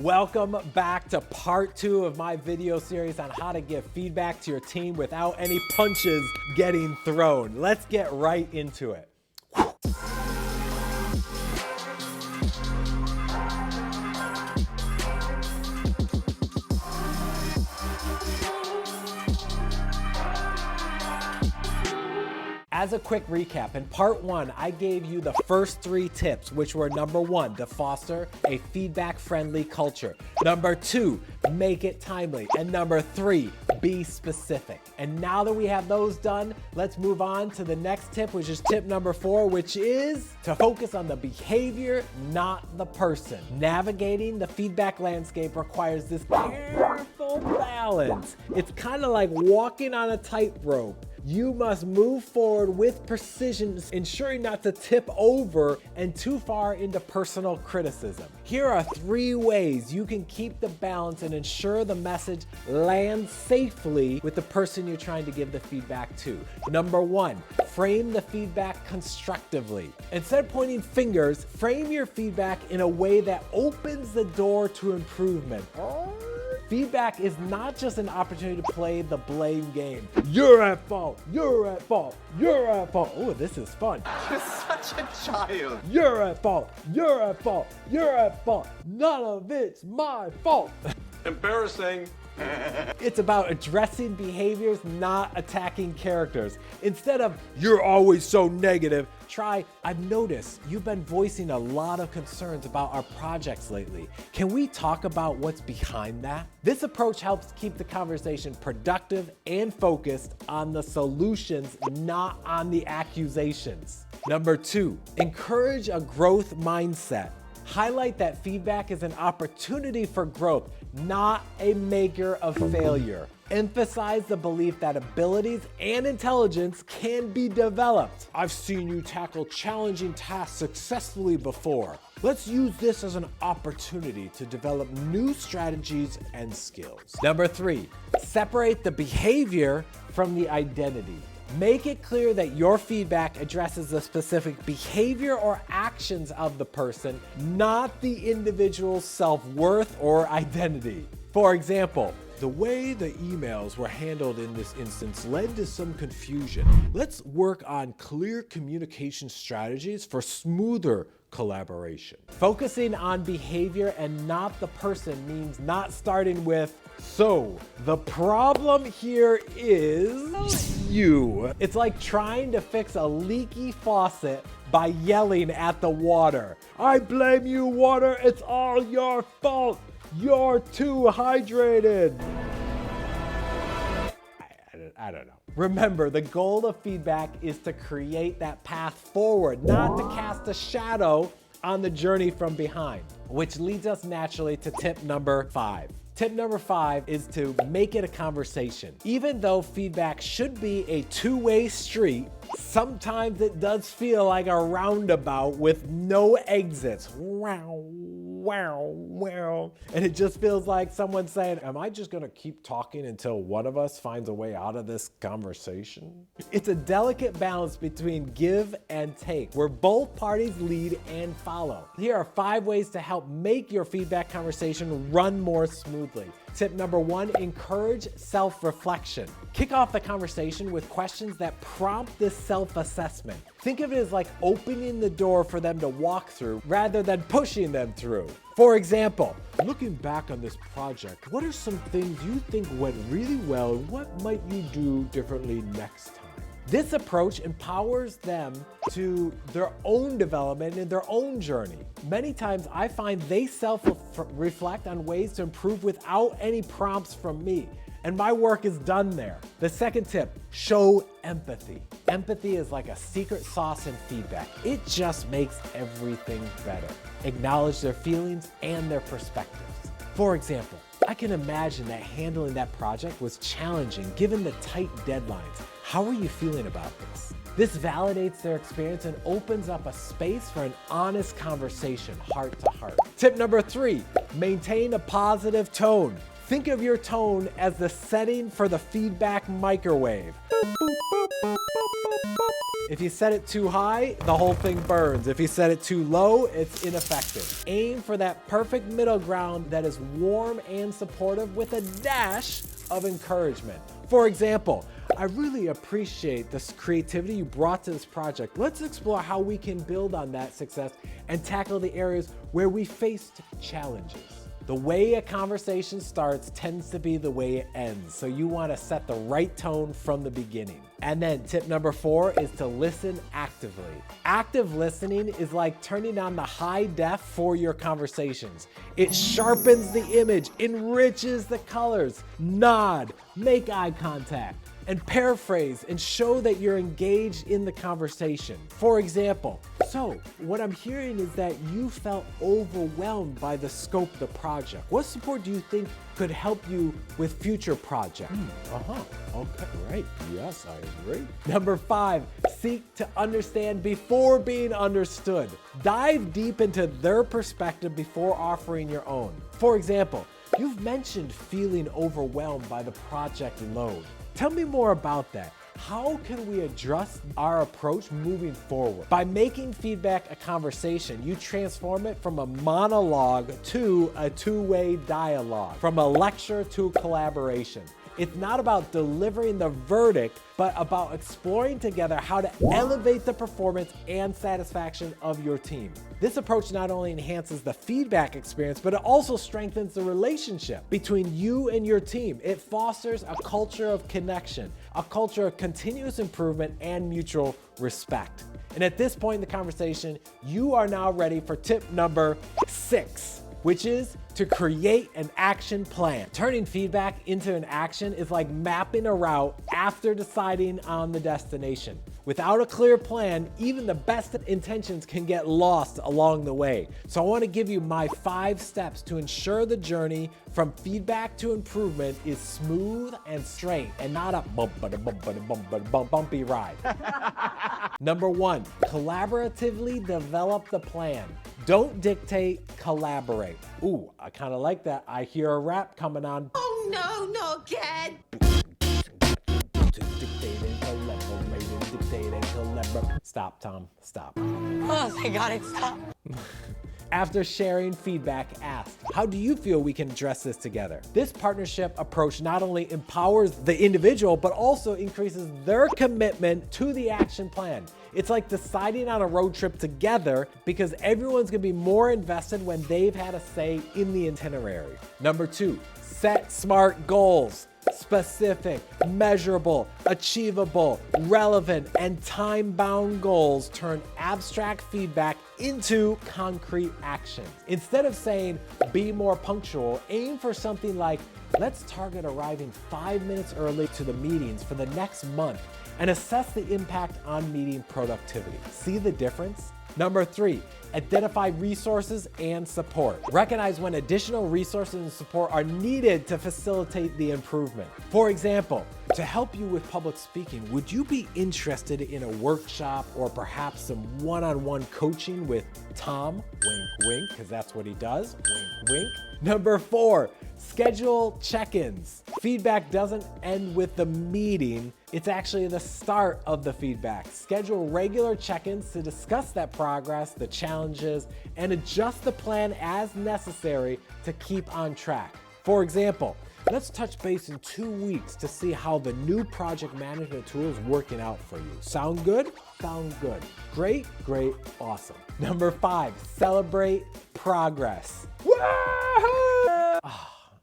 Welcome back to part 2 of my video series on how to give feedback to your team without any punches getting thrown. Let's get right into it. As a quick recap, in part 1, I gave you the first 3 tips, which were number 1, to foster a feedback-friendly culture. Number 2, make it timely. And number 3, be specific. And now that we have those done, let's move on to the next tip, which is tip number 4, which is to focus on the behavior, not the person. Navigating the feedback landscape requires this careful balance. It's kind of like walking on a tightrope. You must move forward with precision, ensuring not to tip over and too far into personal criticism. Here are 3 ways you can keep the balance and ensure the message lands safely with the person you're trying to give the feedback to. Number 1, frame the feedback constructively. Instead of pointing fingers, frame your feedback in a way that opens the door to improvement. Feedback is not just an opportunity to play the blame game. You're at fault, you're at fault, you're at fault. Oh, this is fun. You're such a child. You're at fault, you're at fault, you're at fault. None of it's my fault. Embarrassing. It's about addressing behaviors, not attacking characters. Instead of, you're always so negative, try, I've noticed you've been voicing a lot of concerns about our projects lately. Can we talk about what's behind that? This approach helps keep the conversation productive and focused on the solutions, not on the accusations. Number 2, encourage a growth mindset. Highlight that feedback is an opportunity for growth, not a maker of failure. Emphasize the belief that abilities and intelligence can be developed. I've seen you tackle challenging tasks successfully before. Let's use this as an opportunity to develop new strategies and skills. Number 3, separate the behavior from the identity. Make it clear that your feedback addresses the specific behavior or actions of the person, not the individual's self-worth or identity. For example, the way the emails were handled in this instance led to some confusion. Let's work on clear communication strategies for smoother collaboration. Focusing on behavior and not the person means not starting with, so the problem here is you. It's like trying to fix a leaky faucet by yelling at the water. I blame you, water, it's all your fault. You're too hydrated. I don't know. Remember, the goal of feedback is to create that path forward, not to cast a shadow on the journey from behind, which leads us naturally to tip number 5. Tip number 5 is to make it a conversation. Even though feedback should be a two-way street, sometimes it does feel like a roundabout with no exits. Wow, wow, wow. And it just feels like someone saying, am I just gonna keep talking until one of us finds a way out of this conversation? It's a delicate balance between give and take, where both parties lead and follow. Here are 5 ways to help make your feedback conversation run more smoothly. Tip number 1, encourage self-reflection. Kick off the conversation with questions that prompt this self-assessment. Think of it as like opening the door for them to walk through rather than pushing them through. For example, looking back on this project, what are some things you think went really well and what might you do differently next time? This approach empowers them to their own development and their own journey. Many times I find they self-reflect on ways to improve without any prompts from me. And my work is done there. The second tip, show empathy. Empathy is like a secret sauce in feedback. It just makes everything better. Acknowledge their feelings and their perspectives. For example, I can imagine that handling that project was challenging given the tight deadlines. How are you feeling about this? This validates their experience and opens up a space for an honest conversation, heart to heart. Tip number 3, maintain a positive tone. Think of your tone as the setting for the feedback microwave. If you set it too high, the whole thing burns. If you set it too low, it's ineffective. Aim for that perfect middle ground that is warm and supportive with a dash of encouragement. For example, I really appreciate this creativity you brought to this project. Let's explore how we can build on that success and tackle the areas where we faced challenges. The way a conversation starts tends to be the way it ends, so you want to set the right tone from the beginning. And then tip number 4 is to listen actively. Active listening is like turning on the high def for your conversations. It sharpens the image, enriches the colors, nod, make eye contact, and paraphrase and show that you're engaged in the conversation. For example, so what I'm hearing is that you felt overwhelmed by the scope of the project. What support do you think could help you with future projects? Okay, right. Yes, I agree. Number 5, seek to understand before being understood. Dive deep into their perspective before offering your own. For example, you've mentioned feeling overwhelmed by the project load. Tell me more about that. How can we adjust our approach moving forward? By making feedback a conversation, you transform it from a monologue to a two-way dialogue, from a lecture to collaboration. It's not about delivering the verdict, but about exploring together how to elevate the performance and satisfaction of your team. This approach not only enhances the feedback experience, but it also strengthens the relationship between you and your team. It fosters a culture of connection, a culture of continuous improvement and mutual respect. And at this point in the conversation, you are now ready for tip number 6, which is to create an action plan. Turning feedback into an action is like mapping a route after deciding on the destination. Without a clear plan, even the best intentions can get lost along the way. So I want to give you my 5 steps to ensure the journey from feedback to improvement is smooth and straight and not a bumpy ride. Number 1, collaboratively develop the plan. Don't dictate, collaborate. Ooh, I kind of like that. I hear a rap coming on. Oh no, no, again! Stop, Tom, stop. Oh, thank God it stopped. After sharing feedback, ask, how do you feel we can address this together? This partnership approach not only empowers the individual, but also increases their commitment to the action plan. It's like deciding on a road trip together because everyone's gonna be more invested when they've had a say in the itinerary. Number 2, set smart goals. Specific, measurable, achievable, relevant, and time-bound goals turn abstract feedback into concrete actions. Instead of saying, be more punctual, aim for something like, let's target arriving 5 minutes early to the meetings for the next month and assess the impact on meeting productivity. See the difference? Number 3, identify resources and support. Recognize when additional resources and support are needed to facilitate the improvement. For example, to help you with public speaking, would you be interested in a workshop or perhaps some one-on-one coaching with Tom? Wink, wink, because that's what he does. Wink, wink. Number 4, schedule check-ins. Feedback doesn't end with the meeting. It's actually the start of the feedback. Schedule regular check-ins to discuss that progress, the challenges, and adjust the plan as necessary to keep on track. For example, let's touch base in 2 weeks to see how the new project management tool is working out for you. Sound good? Sound good. Great, great, awesome. Number 5, celebrate progress.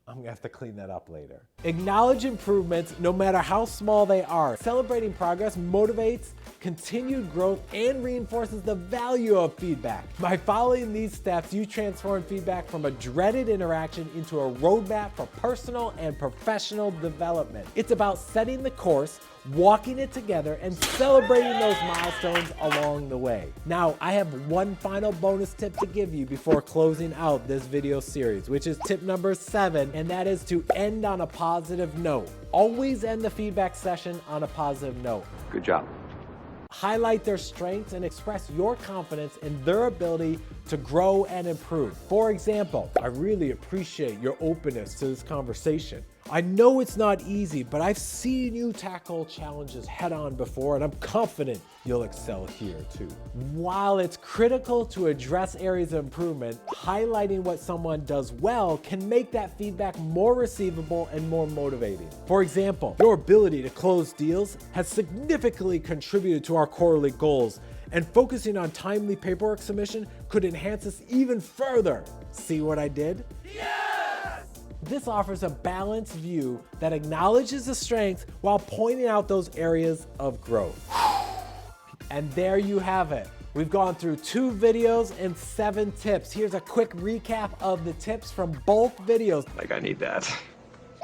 I'm gonna have to clean that up later. Acknowledge improvements no matter how small they are. Celebrating progress motivates continued growth and reinforces the value of feedback. By following these steps, you transform feedback from a dreaded interaction into a roadmap for personal and professional development. It's about setting the course, walking it together, and celebrating those milestones along the way. Now, I have one final bonus tip to give you before closing out this video series, which is tip number 7, and that is to end on a positive note. Always end the feedback session on a positive note. Good job. Highlight their strengths and express your confidence in their ability to grow and improve. For example, I really appreciate your openness to this conversation. I know it's not easy, but I've seen you tackle challenges head on before, and I'm confident you'll excel here too. While it's critical to address areas of improvement, highlighting what someone does well can make that feedback more receivable and more motivating. For example, your ability to close deals has significantly contributed to our quarterly goals, and focusing on timely paperwork submission could enhance this even further. See what I did? This offers a balanced view that acknowledges the strengths while pointing out those areas of growth. And there you have it. We've gone through 2 videos and 7 tips. Here's a quick recap of the tips from both videos. Like, I need that.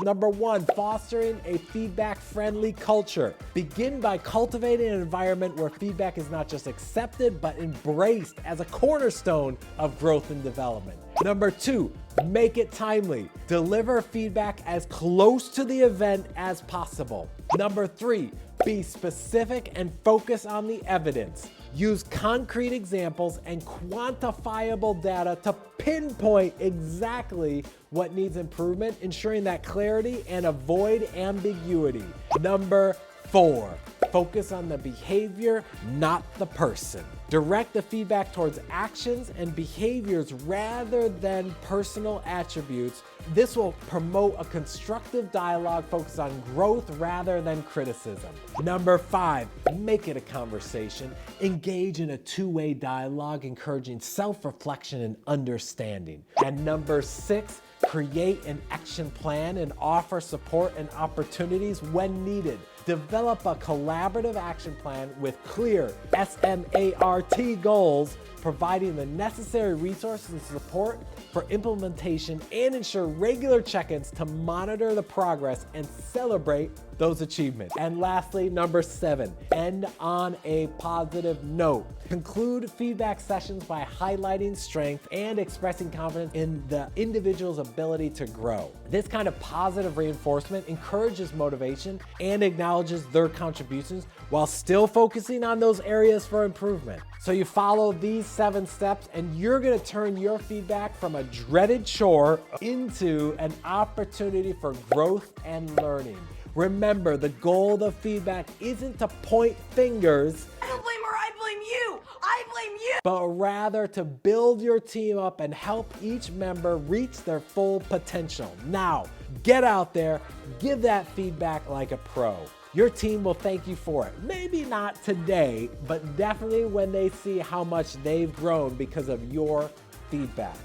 Number 1, fostering a feedback-friendly culture. Begin by cultivating an environment where feedback is not just accepted, but embraced as a cornerstone of growth and development. Number 2, make it timely. Deliver feedback as close to the event as possible. Number 3, be specific and focus on the evidence. Use concrete examples and quantifiable data to pinpoint exactly what needs improvement, ensuring that clarity and avoid ambiguity. Number 4, focus on the behavior, not the person. Direct the feedback towards actions and behaviors rather than personal attributes. This will promote a constructive dialogue focused on growth rather than criticism. Number 5, make it a conversation. Engage in a 2-way dialogue, encouraging self-reflection and understanding. And number 6, create an action plan and offer support and opportunities when needed. Develop a collaborative action plan with clear SMART goals, providing the necessary resources and support for implementation, and ensure regular check-ins to monitor the progress and celebrate those achievements. And lastly, number 7, end on a positive note. Conclude feedback sessions by highlighting strength and expressing confidence in the individual's ability to grow. This kind of positive reinforcement encourages motivation and acknowledges their contributions while still focusing on those areas for improvement. So you follow these 7 steps and you're gonna turn your feedback from a dreaded chore into an opportunity for growth and learning. Remember, the goal of feedback isn't to point fingers. I don't blame her, I blame you! I blame you! But rather to build your team up and help each member reach their full potential. Now, get out there, give that feedback like a pro. Your team will thank you for it. Maybe not today, but definitely when they see how much they've grown because of your feedback.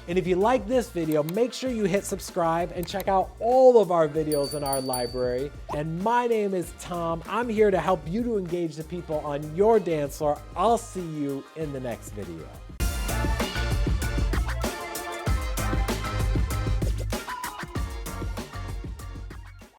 And if you like this video, make sure you hit subscribe and check out all of our videos in our library. And my name is Tom. I'm here to help you to engage the people on your dance floor. I'll see you in the next video.